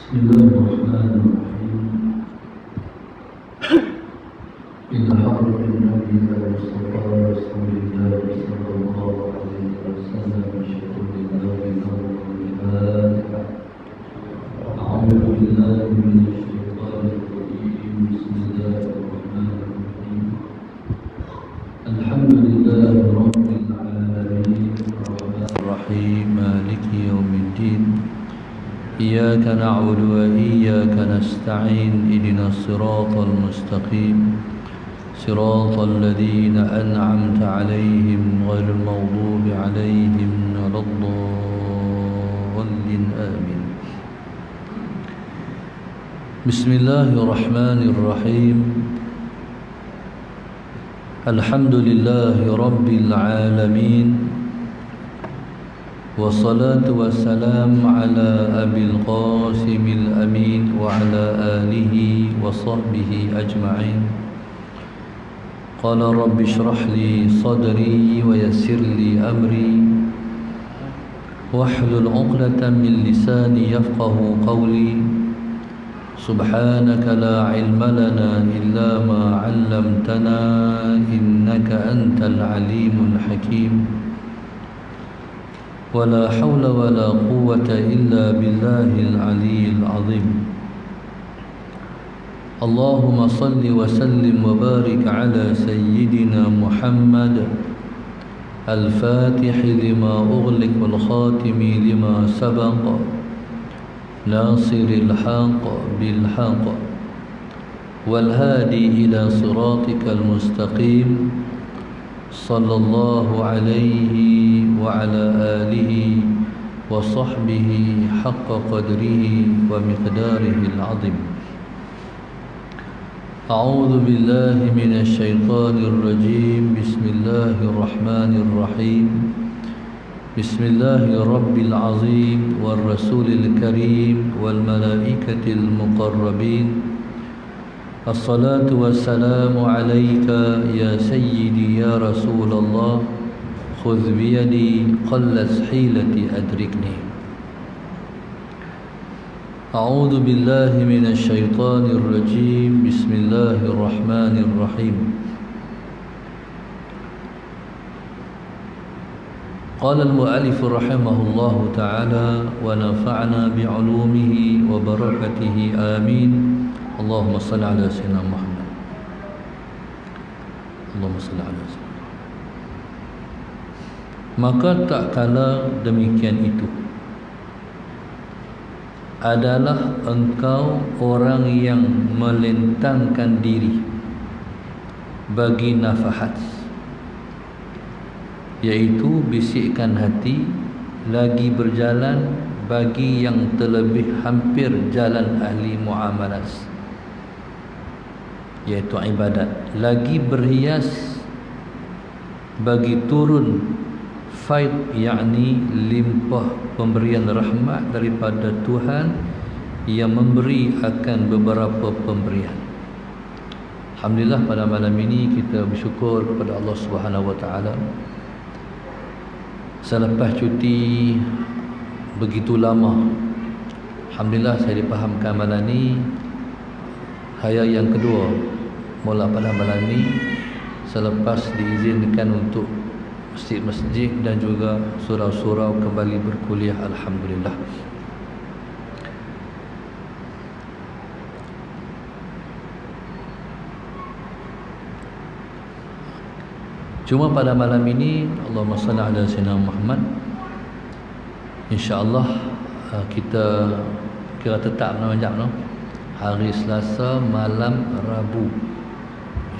بسم الله الرحمن الرحيم. إن حضرة النبي المصطفى رسول الله صلى الله عليه وسلم شكر الله الفاتحة. أعوذ بالله من الشيطان الرجيم. بسم الله الرحمن الرحيم. الحمد لله رب العالمين الرحمن الرحيم مالك يوم الدين. إياك نعبد وإياك نستعين. اهدنا الصراط المستقيم صراط الذين أنعمت عليهم غير المغضوب عليهم ولا الضالين آمين. بسم الله الرحمن الرحيم. الحمد لله رب العالمين، والصلاة والسلام على أبي القاسم الأمين وعلى آله وصحبه أجمعين. قال رب اشرح لي صدري ويسر لي أمري واحلل عقدة من لساني يفقه قولي. سبحانك لا علم لنا إلا ما علمتنا إنك أنت العليم الحكيم. ولا حول ولا قوة إلا بالله العلي العظيم. اللهم صل وسلم وبارك على سيدنا محمد الفاتح لما أغلق والخاتم لما سبق ناصر الحق بالحق والهادي إلى صراطك المستقيم صلى الله عليه وعلى آله وصحبه حق قدره ومقداره العظيم. أعوذ بالله من الشيطان الرجيم. بسم الله الرحمن الرحيم. بسم الله رب العظيم والرسول الكريم والملائكة المقربين. الصلاة والسلام عليك يا سيدي يا رسول الله. خذ بيدي قلت حيلتي أدركني. أعوذ بالله من الشيطان الرجيم. بسم الله الرحمن الرحيم. قال المؤلف رحمه الله تعالى ونفعنا بعلومه وبركته آمين. اللهم صل على سيدنا محمد. اللهم صل على سيدنا. Maka tak kala demikian itu adalah engkau orang yang melentangkan diri bagi nafahat, yaitu bisikan hati lagi berjalan bagi yang terlebih hampir jalan ahli muamalat, yaitu ibadat, lagi berhias bagi turun faid, yakni limpah pemberian rahmat daripada Tuhan yang memberi akan beberapa pemberian. Alhamdulillah, pada malam ini kita bersyukur kepada Allah Subhanahu Wa Taala. Selepas cuti begitu lama, alhamdulillah saya dipahamkan malam ini hari yang kedua mula pada malam ini selepas diizinkan untuk masjid-masjid dan juga surau-surau kembali berkuliah. Alhamdulillah. Cuma pada malam ini Allahumma salli ala sayyidina Muhammad, insya-Allah kita kira tetap macam no? Hari Selasa malam Rabu,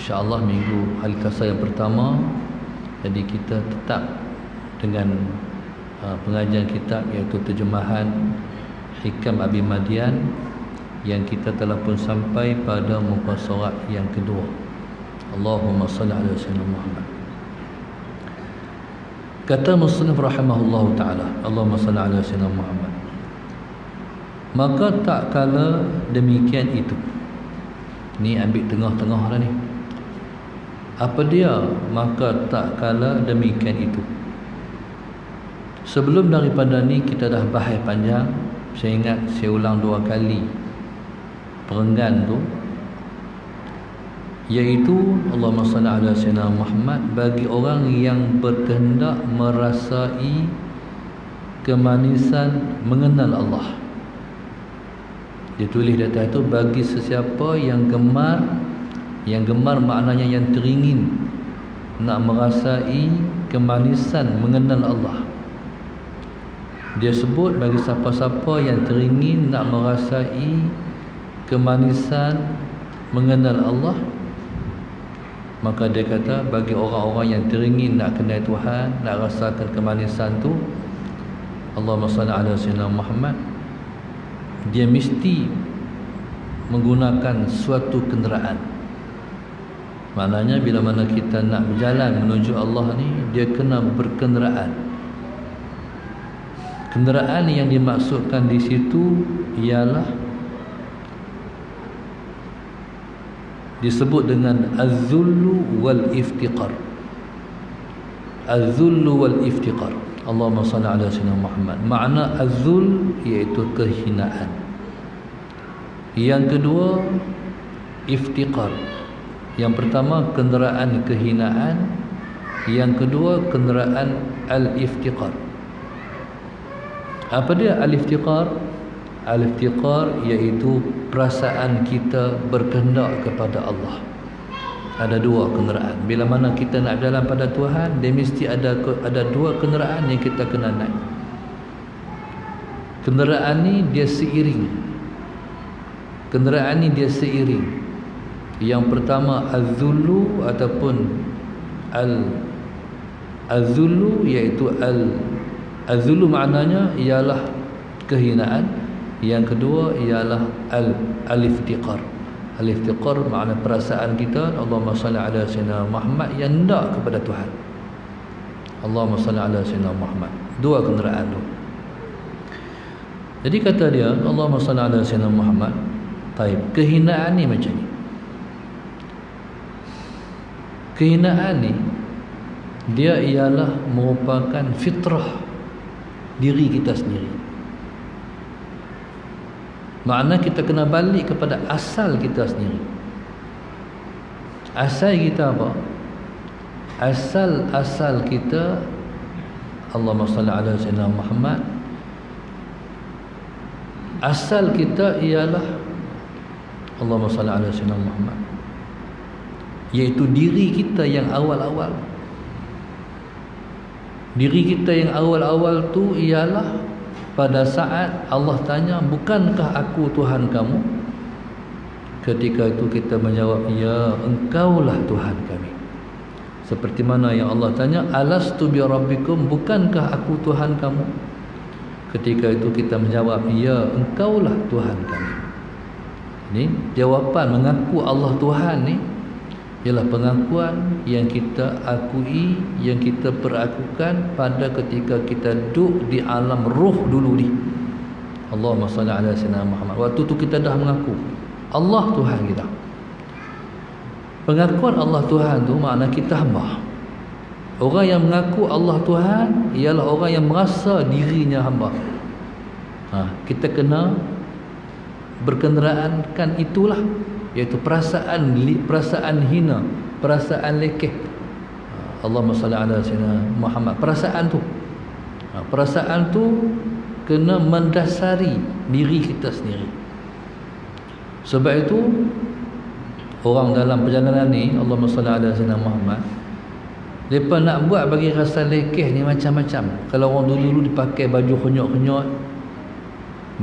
insya-Allah minggu hari Selasa yang pertama. Jadi kita tetap dengan pengajian kitab, iaitu terjemahan Hikam Abi Madian yang kita telah pun sampai pada muka surat yang kedua. Allahumma salli ala sayyidina Muhammad. Kata musannif rahimahullahu ta'ala, Allahumma salli ala sayyidina Muhammad. Maka tak kala demikian itu, ni ambil tengah-tengah lah ni. Apa dia? Maka tak kala demikian itu. Sebelum daripada ni kita dah bahas panjang Saya ingat saya ulang 2 kali perenggan tu, iaitu Allahumma salli ala sayyidina Muhammad, bagi orang yang berkehendak merasai kemanisan mengenal Allah. Dia tulis di atas itu, bagi sesiapa yang gemar, yang gemar maknanya yang teringin nak merasai kemanisan mengenal Allah. Dia sebut bagi siapa-siapa yang teringin nak merasai kemanisan mengenal Allah, maka dia kata bagi orang-orang yang teringin nak kenal Tuhan, nak rasakan kemanisan tu, Allahumma salli ala sayyidina Muhammad, dia mesti menggunakan suatu kenderaan. Maknanya bila mana kita nak berjalan menuju Allah ni, dia kena berkenderaan. Kenderaan yang dimaksudkan di situ ialah disebut dengan az-zullu wal iftiqar. Az-zullu wal iftiqar. Allahumma salli ala sayyidina Muhammad. Makna az-zul iaitu kehinaan. Yang kedua iftiqar. Yang pertama kenderaan kehinaan, yang kedua kenderaan al-iftiqar. Apa dia al-iftiqar? Al-iftiqar iaitu perasaan kita berkehendak kepada Allah. Ada 2 kenderaan. Bila mana kita nak berjalan pada Tuhan, dia mesti ada 2 kenderaan yang kita kena naik. Kenderaan ni dia seiring. Kenderaan ni dia seiring. Yang pertama az-zullu ataupun az-zullu, iaitu az-zullu maknanya ialah kehinaan. Yang kedua ialah al-iftiqar. Al-iftiqar makna perasaan kita, Allahumma salli ala sayyidina Muhammad, yang hendak kepada Tuhan. Allahumma salli ala sayyidina Muhammad. 2 kenderaan tu. Jadi kata dia, Allahumma salli ala sayyidina Muhammad. Taib, kehinaan ni macam ni. Kehinaan ni dia ialah merupakan fitrah diri kita sendiri. Makna kita kena balik kepada asal kita sendiri. Asal kita apa? Asal kita, Allahumma salli ala sayyidina Muhammad, asal kita ialah Allahumma salli ala sayyidina Muhammad, iaitu diri kita yang awal-awal. Diri kita yang awal-awal tu ialah pada saat Allah tanya, bukankah aku Tuhan kamu? Ketika itu kita menjawab, ya, engkaulah Tuhan kami. Seperti mana yang Allah tanya, alastu bi rabbikum, bukankah aku Tuhan kamu? Ketika itu kita menjawab, ya, engkaulah Tuhan kami. Ini jawapan mengaku Allah Tuhan ni ialah pengakuan yang kita akui, yang kita perakukan pada ketika kita duduk di alam ruh dulu ni. Allahumma salli ala sayyidina Muhammad. Waktu tu kita dah mengaku Allah Tuhan kita. Pengakuan Allah Tuhan tu makna kita hamba. Orang yang mengaku Allah Tuhan ialah orang yang merasa dirinya hamba. Kita kena berkenderaankan itulah, iaitu perasaan hina, perasaan lekeh. Allahumma salli ala sayyidina Muhammad. Perasaan tu kena mendasari diri kita sendiri. Sebab itu orang dalam perjalanan ni, Allahumma salli ala sayyidina Muhammad, mereka nak buat bagi rasa lekeh ni macam-macam. Kalau orang dulu dipakai baju kenyot-kenyot,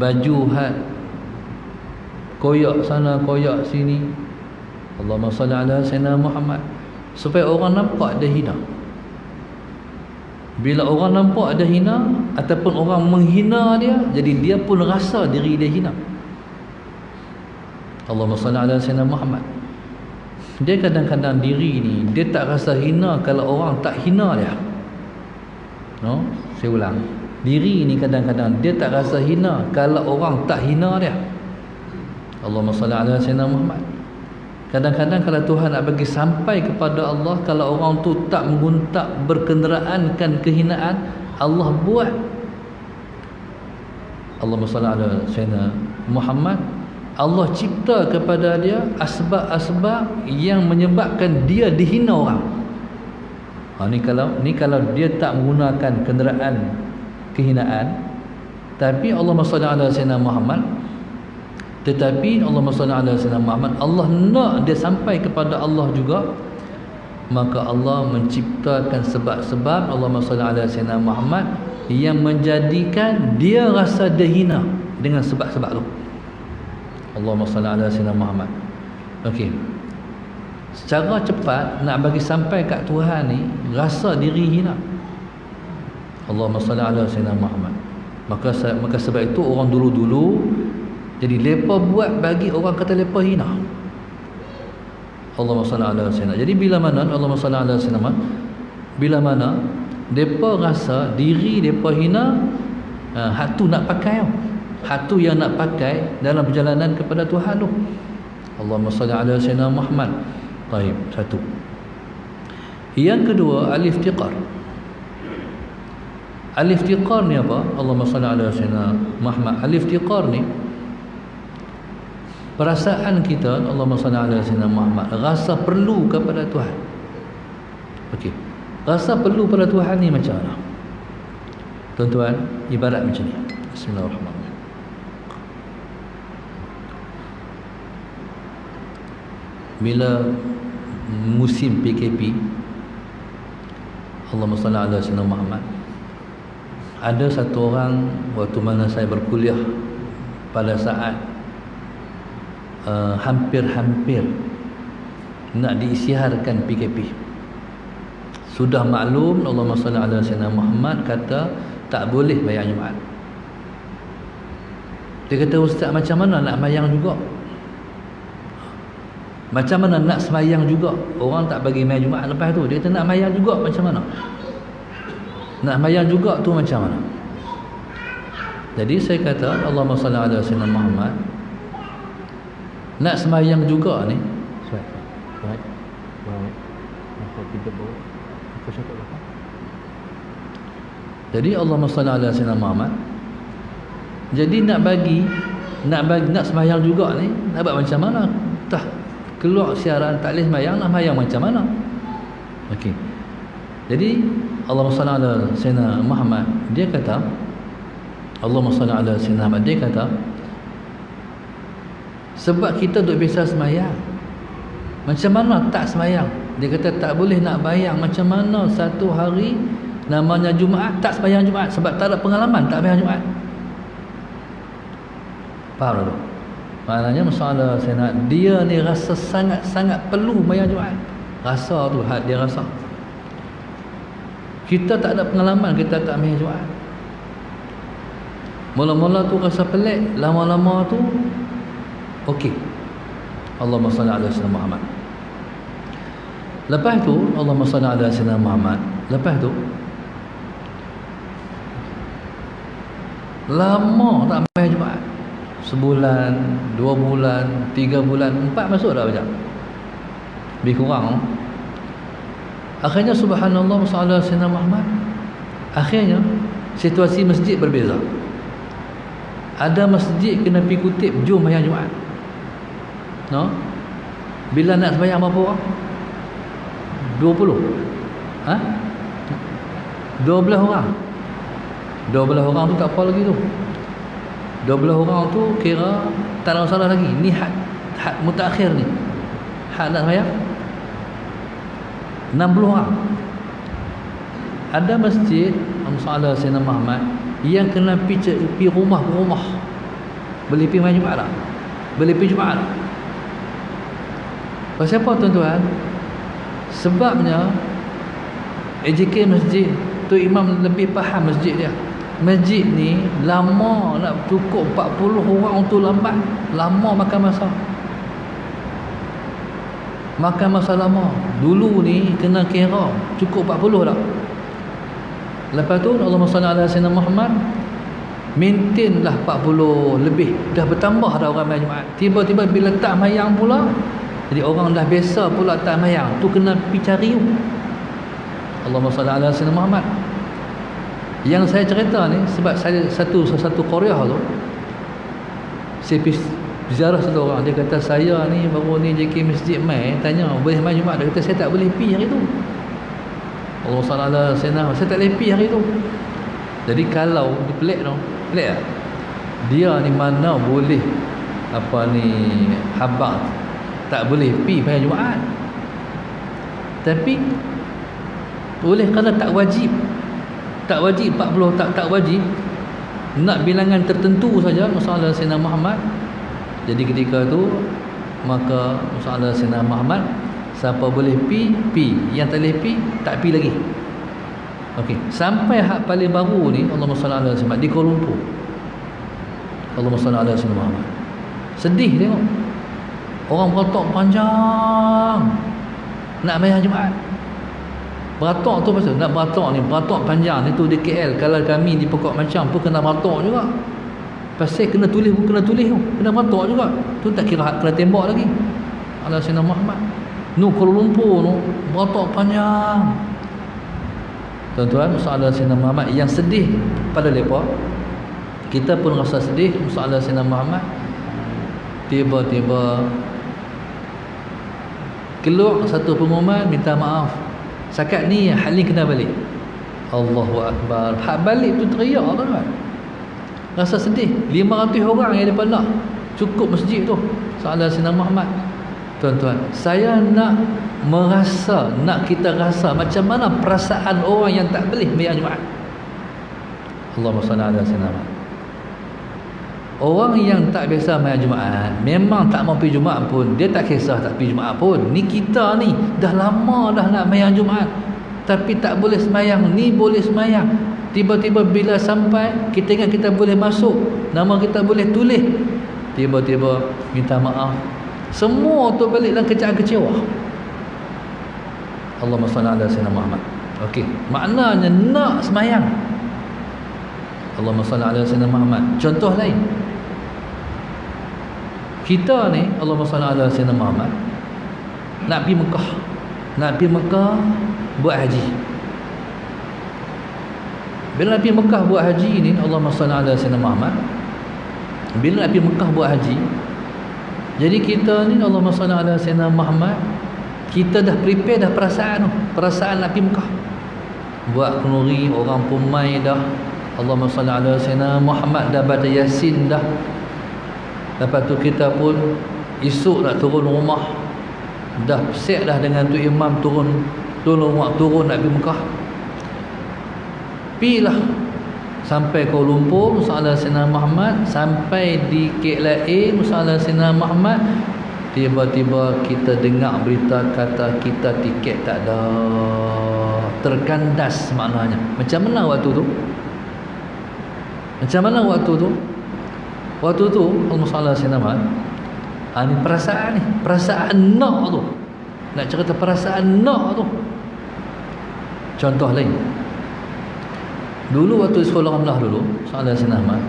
baju hat koyak sana koyak sini, Allahumma salli ala sayyidina Muhammad, supaya orang nampak dia hina. Bila orang nampak dia hina ataupun orang menghina dia, jadi dia pun rasa diri dia hina. Allahumma salli ala sayyidina Muhammad. Dia kadang-kadang diri ni dia tak rasa hina kalau orang tak hina dia. Saya ulang. Diri ni kadang-kadang dia tak rasa hina kalau orang tak hina dia. Allahumma salli ala sayyidina Muhammad. Kadang-kadang kalau Tuhan nak bagi sampai kepada Allah, kalau orang tu tak berkenderaankan kehinaan, Allah Allahumma salli ala sayyidina Muhammad, Allah cipta kepada dia asbab-asbab yang menyebabkan dia dihina orang. Ni kalau dia tak menggunakan kenderaan kehinaan, tapi Allahumma salli ala sayyidina Muhammad, tetapi Allahumma salli ala sayyidina Muhammad, Allah nak dia sampai kepada Allah juga, maka Allah menciptakan sebab-sebab Allahumma salli ala sayyidina Muhammad yang menjadikan dia rasa dihina dengan sebab-sebab tu. Allahumma salli ala sayyidina Muhammad. Okey. Secara cepat nak bagi sampai kat Tuhan ni rasa diri hina. Allahumma salli ala sayyidina Muhammad. Maka sebab itu orang dulu-dulu jadi lepa buat bagi orang kata lepa hina. Allahumma salli ala sayyidina. Jadi bila mana Allahumma salli ala sayyidina Muhammad, bila mana depa rasa diri depa hina, hak tu nak pakai tau. Hak tu yang nak pakai dalam perjalanan kepada Tuhan tu. Allahumma salli ala sayyidina Muhammad. Baik, satu. Yang kedua, al-iftiqar. Al-iftiqar ni apa? Allahumma salli ala sayyidina Muhammad. Al-iftiqar ni perasaan kita, Allahumma salli ala sayyidina Muhammad, rasa perlu kepada Tuhan. Okey. Rasa perlu pada Tuhan ni macam mana? Tuan-tuan, ibarat macam ni. Bismillahirrahmanirrahim. Bila musim PKP, Allahumma salli ala sayyidina Muhammad, ada satu orang waktu mana saya berkuliah pada saat hampir-hampir nak diisytiharkan PKP. Sudah maklum Allahumma salli ala sayyidina Muhammad kata tak boleh bayar Jumaat. Dia kata, ustaz, macam mana nak bayang juga? Macam mana nak semayang juga? Orang tak bagi bayar Jumaat lepas tu. Dia kata nak bayang juga macam mana? Nak bayang juga tu macam mana? Jadi saya kata, Allahumma salli ala sayyidina Muhammad, nak semayang juga ni. Jadi Allahumma salli ala sayyidina Muhammad, jadi nak semayang juga ni, nak buat macam mana? Tah keluar siaran tak boleh semayang, nak semayang macam mana? Okey. Jadi Allahumma salli ala sayyidina Muhammad, dia kata, Allahumma salli ala sayyidina Muhammad, dia kata, sebab kita duk biasa semayang, macam mana tak semayang? Dia kata tak boleh nak bayang macam mana satu hari namanya Jumaat tak semayang Jumaat, sebab tak ada pengalaman tak bayang Jumaat. Faham tak? Maknanya masalah saya nak, dia ni rasa sangat-sangat perlu bayang Jumaat. Rasa tu, dia rasa. Kita tak ada pengalaman, kita tak bayang Jumaat. Mula-mula tu rasa pelik, lama-lama tu okey. Allahumma salli ala sayyidina Muhammad. Lepas tu Allahumma salli ala sayyidina Muhammad. Lepas tu lama tak bayar Jumaat. Sebulan, 2 bulan, 3 bulan, 4 masuk dah macam. Lebih kurang. Akhirnya subhanallah sallallahu alaihi wasallam Muhammad. Akhirnya situasi masjid berbeza. Ada masjid kena pergi kutip jom bayar Jumaat. No? Bila nak sembahyang berapa orang? 20. Ha? 12 orang. 12 orang tu tak apa lagi tu. 12 orang tu kira tak ada masalah lagi. Ni had mutakhir ni. Had nak sembahyang 60 orang. Ada masjid Musalla Sayyidina Muhammad yang kena pergi rumah ke rumah. Boleh pergi main Jumaat tak? Boleh pergi Jumaat tak? Pasal apa tuan-tuan? Sebabnya AJK masjid tu imam lebih faham masjid dia. Masjid ni lama nak cukup 40 orang tu lambat. Lama makan masa. Makan masa lama. Dulu ni kena kira cukup 40 tak? Lepas tu Allahumma salli ala sayyidina Muhammad, maintain lah 40 lebih. Dah bertambah dah orang main Jumaat. Tiba-tiba bila tak mayang pula, jadi orang dah biasa pula tak mayang. Tu kena pergi cari. Allahumma salli ala sayyidina Muhammad. Yang saya cerita ni sebab saya satu Korea tu, saya pergi ziarah satu orang, dia kata saya ni baru ni JK masjid mai, tanya boleh mai Jumaat, dia kata saya tak boleh pergi hari tu. Allah Subhanahu saya tak boleh pergi hari tu. Jadi kalau dia pelik tu, pelik tak? Dia ni mana boleh apa ni habaq tak boleh pergi pada Jumaat. Tapi boleh kerana tak wajib. Tak wajib 40 tak wajib. Nak bilangan tertentu saja masalah Sayyidina Muhammad. Jadi ketika tu maka masalah Sayyidina Muhammad, siapa boleh pi, yang tak boleh pi tak pi lagi. Okey, sampai hak paling baru ni Allahumma salli ala Muhammad di Kuala Lumpur. Allahumma salli ala Sayyidina Muhammad. Sedih tengok. Orang beratok panjang nak bayar Jumaat. Beratok tu pasal nak beratok panjang ni tu di KL. Kalau kami di Pokok Macam pun kena beratok juga. Pasal kena tulis tu, kena beratok juga. Tu tak kira kena tembak lagi. Ala Sayyidina Muhammad. Kuala Lumpur tu beratok panjang. Tuan-tuan, masalah Sayyidina Muhammad yang sedih pada mereka. Kita pun rasa sedih masalah Sayyidina Muhammad. Tiba-tiba keluar satu pengumuman minta maaf. Sakat ni hal ni kena balik. Allahu Akbar. Hak balik tu teriak tuan-tuan. Rasa sedih. 500 orang yang depan nak cukup masjid tu. Salah Sayyidina Muhammad. Tuan-tuan, saya nak kita rasa macam mana perasaan orang yang tak boleh bayar Jumaat. Allahumma salli ala Sayyidina Muhammad. Orang yang tak biasa bayar Jumaat, memang tak mau pergi Jumaat pun, dia tak kisah tak pergi Jumaat pun. Ni kita ni dah lama dah nak bayar Jumaat, tapi tak boleh semayang. Ni boleh semayang, tiba-tiba bila sampai kita ingat kita boleh masuk, nama kita boleh tulis, tiba-tiba minta maaf. Semua tu balik dalam kecewa. Allahumma salli ala Sayyidina Muhammad. Okey, maknanya nak semayang. Allahumma salli ala Sayyidina Muhammad. Contoh lain, kita ni Allahumma salli ala Sayyidina Muhammad nak pergi Mekah buat haji. Bila nak pergi Mekah buat haji ni, Allahumma salli ala Sayyidina Muhammad, bila nak pergi Mekah buat haji, jadi kita ni Allahumma salli ala Sayyidina Muhammad, kita dah prepare dah perasaan nak pergi Mekah. Buat kenuri, orang pun mai dah. Allahumma salli ala Sayyidina Muhammad, dah baca Yasin dah. Lepas tu kita pun esok nak turun rumah, dah siap dah dengan tu imam turun nak pergi Mekah. Pilah sampai Kuala Lumpur masalah Sayyidina Muhammad, sampai di KLIA masalah Sayyidina Muhammad, tiba-tiba kita dengar berita kata kita tiket tak ada, terkandas maknanya. Macam mana waktu tu? Waktu tu Allahumma salli ala Sayyidina Muhammad. Ni perasaan nak tu. Nak cerita perasaan nak tu. Contoh lain. Dulu waktu sekolah rendah dulu, salli ala Sayyidina Muhammad,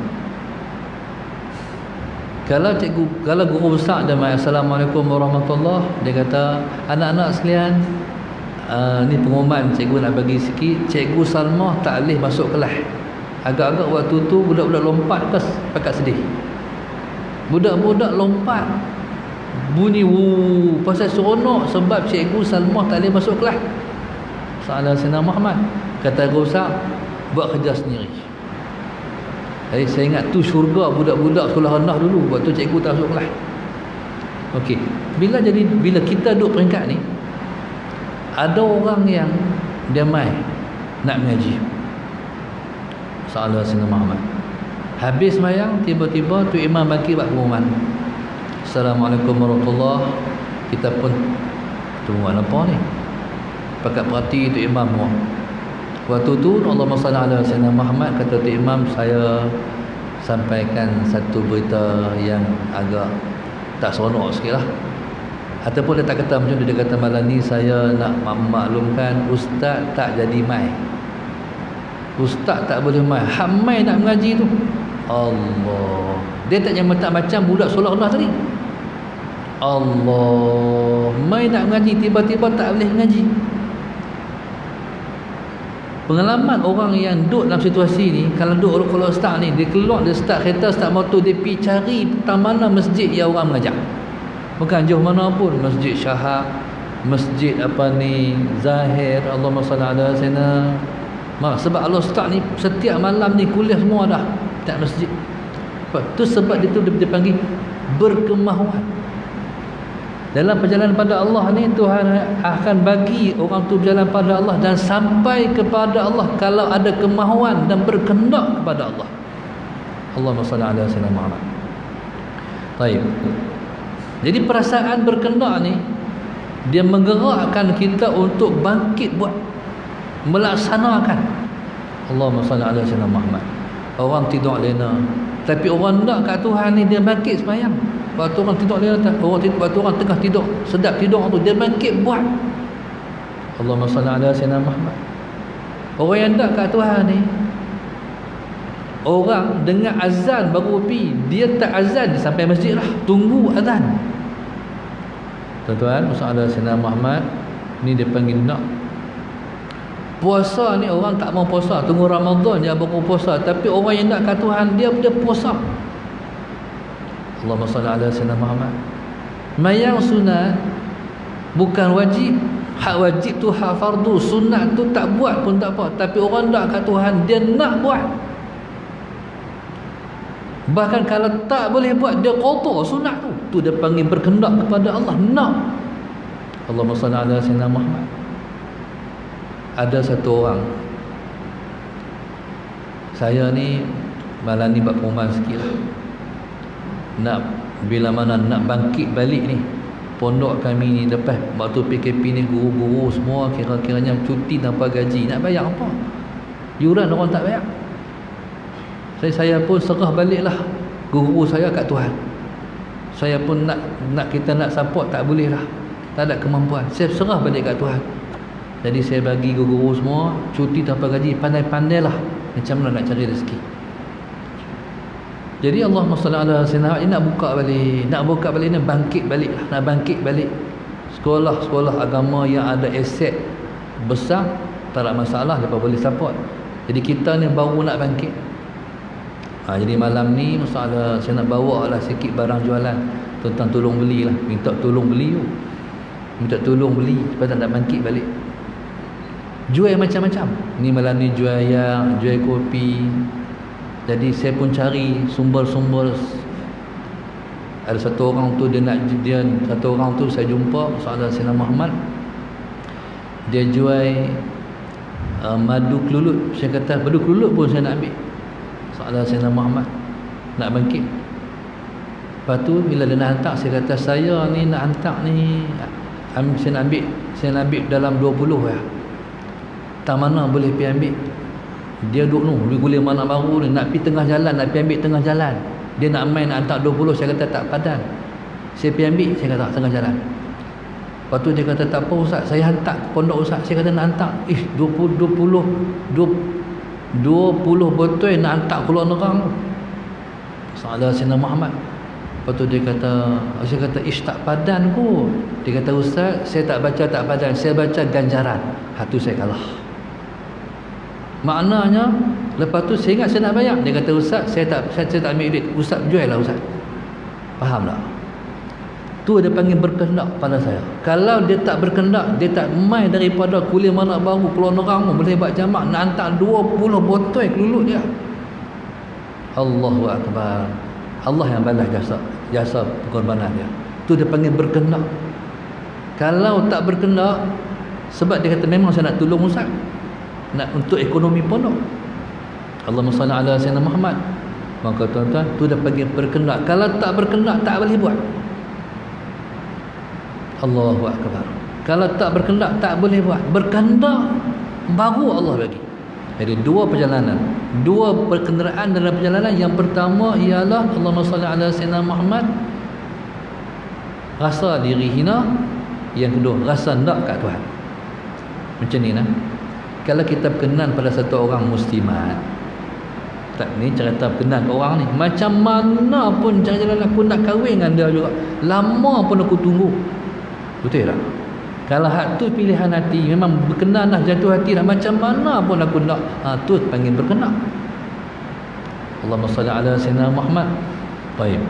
kalau guru besar dia mai assalamualaikum warahmatullahi, dia kata, anak-anak sekalian, ni pengumuman cikgu nak bagi sikit, Cikgu Salmah tak boleh masuk kelas. Agak-agak waktu tu budak-budak lompat ke pakat sedih. Budak-budak lompat bunyi pasal seronok sebab Cikgu Salmah tak boleh masuk kelas. Salah Sayyidina Muhammad. Kata guru besar, buat kerja sendiri. Jadi saya ingat tu syurga budak-budak sekolah rendah dulu waktu cikgu tak masuk kelas. Okey, bila kita duduk peringkat ni, ada orang yang dia mai nak mengaji. Salah Sayyidina Muhammad. Habis sembahyang, tiba-tiba tu imam bagi buat pengumuman. Assalamualaikum warahmatullahi. Kita pun tunggu apa ni? Pakat perhati tu imam semua. Waktu tu Allahumma salli ala Sayyidina Muhammad, kata tu imam, saya sampaikan satu berita yang agak tak seronok sikit lah. Ataupun dia tak kata macam tu, dia kata malam ni saya nak maklumkan ustaz tak jadi mai. Ustaz tak boleh mai. Hak mai nak mengaji tu, Allah, dia tak macam budak solat Allah tadi. Allah, mai nak mengaji, tiba-tiba tak boleh mengaji. Pengalaman orang yang duduk dalam situasi ni, kalau start ni, dia keluar, dia start kereta, start motor, dia pergi cari mana masjid yang orang mengajar. Bukan jauh mana pun, Masjid Syahab, masjid Zahir, Allahumma salli ala sayyidina. Sebab Allah start ni setiap malam ni kuliah semua dah tak masjid. Sebab itu dia panggil berkemahuan. Dalam perjalanan pada Allah ni, Tuhan akan bagi orang tu berjalan pada Allah dan sampai kepada Allah kalau ada kemahuan dan berkehendak kepada Allah. Allahumma salli ala sayyidina Muhammad. Baik. Jadi perasaan berkehendak ni, dia menggerakkan kita untuk bangkit buat melaksanakan. Allahumma salli ala sayyidina Muhammad. Orang tidur lena, tapi orang nak kat Tuhan ni, dia bangkit sembahyang. Waktu orang tidur lena, waktu orang tengah tidur, sedap tidur tu, dia bangkit buat. Allahumma salli ala sayyidina Muhammad. Orang yang nak kat Tuhan ni, orang dengar azan baru pergi, dia tak azan sampai masjid lah, tunggu azan. Tuan-tuan, masalah Sayyidina Muhammad ni dia panggil nak. Puasa ni orang tak mau puasa, tunggu Ramadan dia baru puasa, tapi orang yang nak kat Tuhan, dia puasa. Allahumma salli ala Sayyidina Muhammad. Mayang sunat bukan wajib. Hak wajib tu hak fardu, sunat tu tak buat pun tak apa, tapi orang nak kat Tuhan, dia nak buat. Bahkan kalau tak boleh buat, dia qada sunat tu dia panggil berkehendak kepada Allah, nak. Allahumma salli ala Sayyidina Muhammad. Ada satu orang, saya ni malam ni buat pengumuman sikit lah. Nak bila mana nak bangkit balik ni, pondok kami ni lepas waktu PKP ni, guru-guru semua kira-kiranya cuti tanpa gaji, nak bayar apa? Yuran orang tak bayar. Saya pun serah baliklah guru saya kat Tuhan. Saya pun nak kita nak support tak boleh lah, tak ada kemampuan. Saya serah balik kat Tuhan. Jadi saya bagi guru-guru semua cuti tanpa gaji, pandai-pandailah macam mana nak cari rezeki. Jadi Allahumma salli ala sayyidina, nak buka balik ni, bangkit balik lah, nak bangkit balik. Sekolah agama yang ada aset besar tak ada masalah, lepas boleh support. Jadi kita ni baru nak bangkit. Jadi malam ni masalah saya nak bawa lah sikit barang jualan, tentang tolong beli lah, minta tolong beli supaya nak bangkit balik. Jual macam-macam ni, malam ni jual ayam, jual kopi. Jadi saya pun cari sumber-sumber. Ada satu orang tu satu orang tu saya jumpa, saudara Sayyidina Muhammad, dia jual madu kelulut. Saya kata madu kelulut pun saya nak ambil. Saudara Sayyidina Muhammad nak bangkit. Lepas tu bila dia nak hantar, saya kata saya ni nak hantar ni, saya nak ambil dalam 20 ya. Tak mana boleh pergi ambil. Dia duduk ni gula mana baru ni, nak pergi tengah jalan, nak pergi ambil tengah jalan. Dia nak main nak hantar 20, saya kata tak padan. Saya pergi ambil, saya kata tengah jalan. Lepas tu dia kata tak apa Ustaz, saya hantar pondok Ustaz. Saya kata nak hantar 20 botol nak hantar keluar nerang. Salah Sayyidina Muhammad. Lepas tu saya kata tak padan kot. Dia kata Ustaz, saya tak baca tak padan, saya baca ganjaran. Tu saya kalah. Maknanya lepas tu saya ingat saya nak bayar. Dia kata Ustaz, saya tak ambil duit. Ustaz jual lah Ustaz. Faham tak? Tu dia panggil berkehendak pada saya. Kalau dia tak berkehendak, dia tak mai daripada kuliah mana baru keluar nerang boleh buat jamak, nak hantar 20 botol kelulut dia. Allahu Akbar. Allah yang balas jasa pengorbanan dia. Tu dia panggil berkehendak. Kalau tak berkehendak, sebab dia kata memang saya nak tolong Ustaz, nak untuk ekonomi pondok. Allahumma salli ala sayyidina Muhammad. Maka tuan-tuan, tu dia panggil berkehendak. Kalau tak berkehendak, tak boleh buat. Allahu Akbar. Kalau tak berkehendak, tak boleh buat. Berkehendak baru Allah bagi. Jadi dua perjalanan, dua perkenderaan dalam perjalanan. Yang pertama ialah Allahumma salli ala sayyidina Muhammad, rasa diri hina. Yang kedua, rasa nak kat Tuhan. Macam ni nah. Kalau kita berkenan pada satu orang muslimat, tak ni cerita berkenan ke orang ni, macam mana pun jalan aku nak kahwin dengan dia juga, lama pun aku tunggu. Betul tak? Kalau hak tu pilihan hati, memang berkenan lah jatuh hati nak macam mana pun aku nak, tu panggil berkenan. Allahumma salli ala sayyidina Muhammad. Baik.